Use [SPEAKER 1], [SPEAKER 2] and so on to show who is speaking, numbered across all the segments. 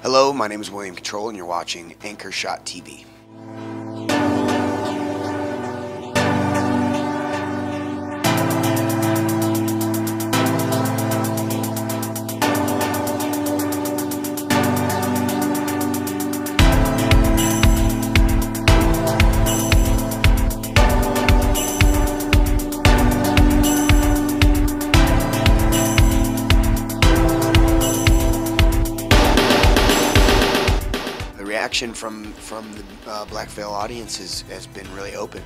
[SPEAKER 1] Hello, my name is William Control and you're watching Anchor Shot TV. Reaction from the Black Veil audience has been really open.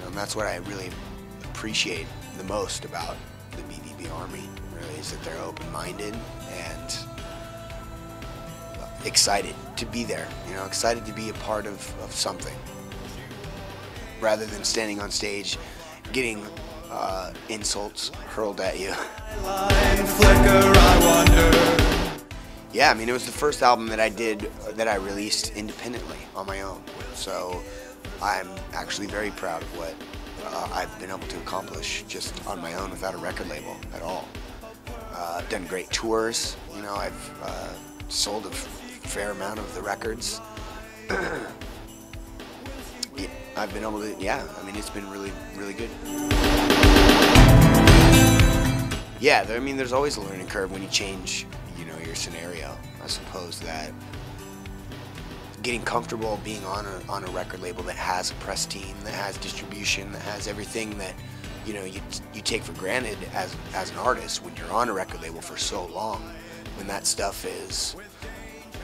[SPEAKER 1] And that's what I really appreciate the most about the BVB Army, really, is that they're open-minded and excited to be there, excited to be a part of something, rather than standing on stage getting insults hurled at you. Yeah, I mean, it was the first album that I released independently on my own. So I'm actually very proud of what I've been able to accomplish just on my own without a record label at all. I've done great tours, I've sold a fair amount of the records. I've been able to, I mean, it's been really, really good. Yeah, I mean, there's always a learning curve when you change your scenario. I suppose that getting comfortable being on a record label that has a press team, that has distribution, that has everything that you take for granted as an artist when you're on a record label for so long, when that stuff is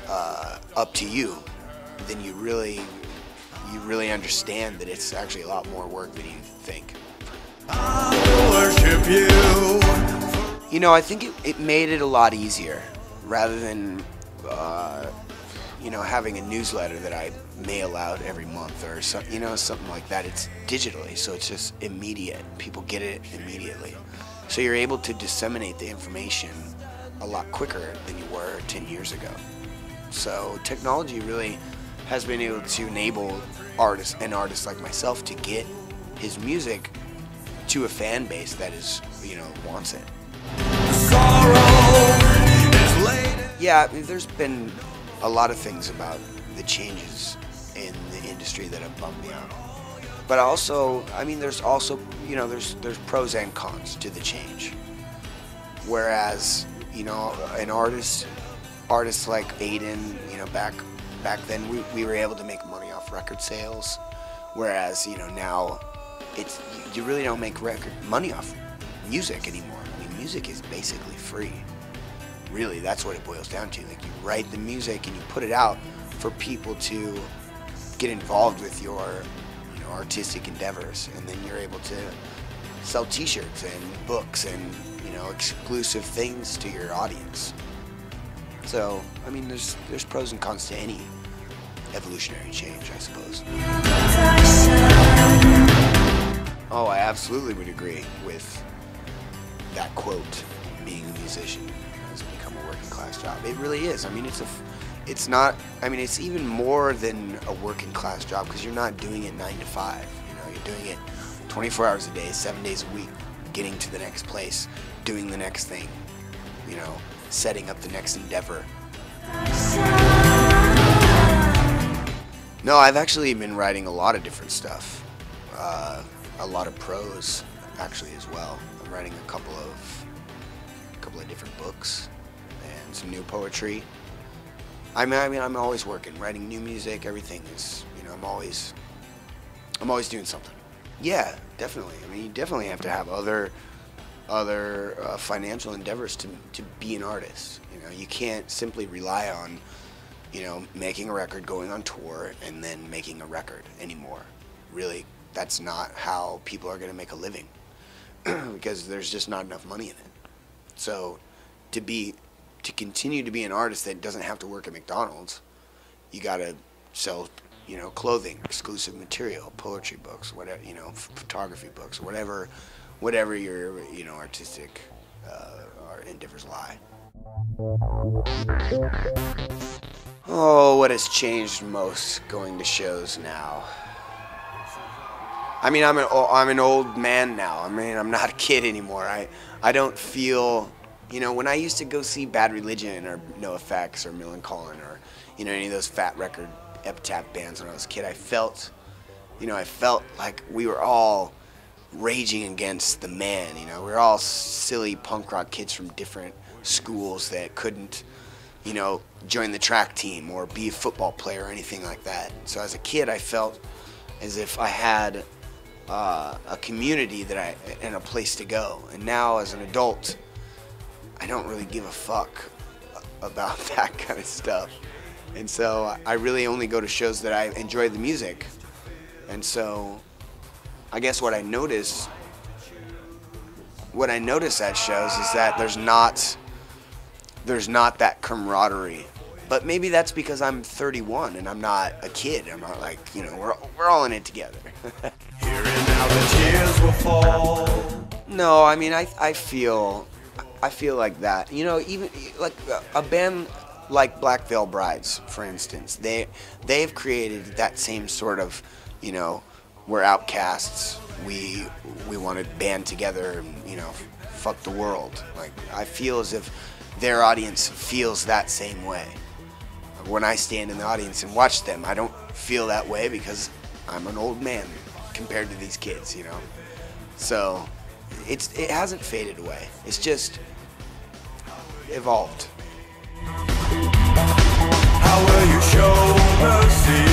[SPEAKER 1] up to you, then you really understand that it's actually a lot more work than you think. I worship you. I think it made it a lot easier. Rather than, having a newsletter that I mail out every month or something like that. It's digitally, so it's just immediate. People get it immediately. So you're able to disseminate the information a lot quicker than you were 10 years ago. So technology really has been able to enable artists like myself to get his music to a fan base that wants it. Yeah, I mean, there's been a lot of things about the changes in the industry that have bummed me out. But also, I mean, there's also, there's pros and cons to the change. Whereas, an artist like Aiden, back then we were able to make money off record sales. Whereas, now you really don't make money off music anymore. I mean, music is basically free. Really, that's what it boils down to. Like, you write the music and you put it out for people to get involved with your artistic endeavors, and then you're able to sell t-shirts and books and exclusive things to your audience. So I mean, there's pros and cons to any evolutionary change, I suppose. Oh, I absolutely would agree with that quote. Being a musician has become a working class job. It really is. I mean, it's even more than a working class job, because you're not doing it 9 to 5. You're doing it 24 hours a day, 7 days a week, getting to the next place, doing the next thing, setting up the next endeavor. No, I've actually been writing a lot of different stuff. A lot of prose, actually, as well. I'm writing a couple of different books and some new poetry. I mean, I'm always working, writing new music. Everything is, I'm always doing something. Yeah, definitely. I mean, you definitely have to have other financial endeavors to be an artist. You can't simply rely on, making a record, going on tour, and then making a record anymore. Really, that's not how people are going to make a living, because there's just not enough money in it. So to continue to be an artist that doesn't have to work at McDonald's, you gotta sell, clothing, exclusive material, poetry books, whatever, photography books, whatever your, artistic endeavors lie. Oh, what has changed most going to shows now? I mean, I'm an old man now. I mean, I'm not a kid anymore. I don't feel You know, when I used to go see Bad Religion or NoFX or Millencolin or, you know, any of those Fat Record Epitaph bands when I was a kid, I felt like we were all raging against the man, you know. We were all silly punk rock kids from different schools that couldn't, you know, join the track team or be a football player or anything like that. So as a kid, I felt as if I had a community and a place to go. And now as an adult, I don't really give a fuck about that kind of stuff. And so I really only go to shows that I enjoy the music. And so I guess what I notice at shows is that there's not that camaraderie. But maybe that's because I'm 31 and I'm not a kid. I'm not like, you know, we're all in it together.
[SPEAKER 2] Here and now the tears will fall.
[SPEAKER 1] No, I mean I feel like that. You know, even like a band like Black Veil Brides, for instance, they've created that same sort of, you know, we're outcasts. We want to band together and, you know, fuck the world. Like, I feel as if their audience feels that same way. When I stand in the audience and watch them, I don't feel that way because I'm an old man compared to these kids, you know. So it hasn't faded away. It's just evolved.
[SPEAKER 2] How will you show mercy?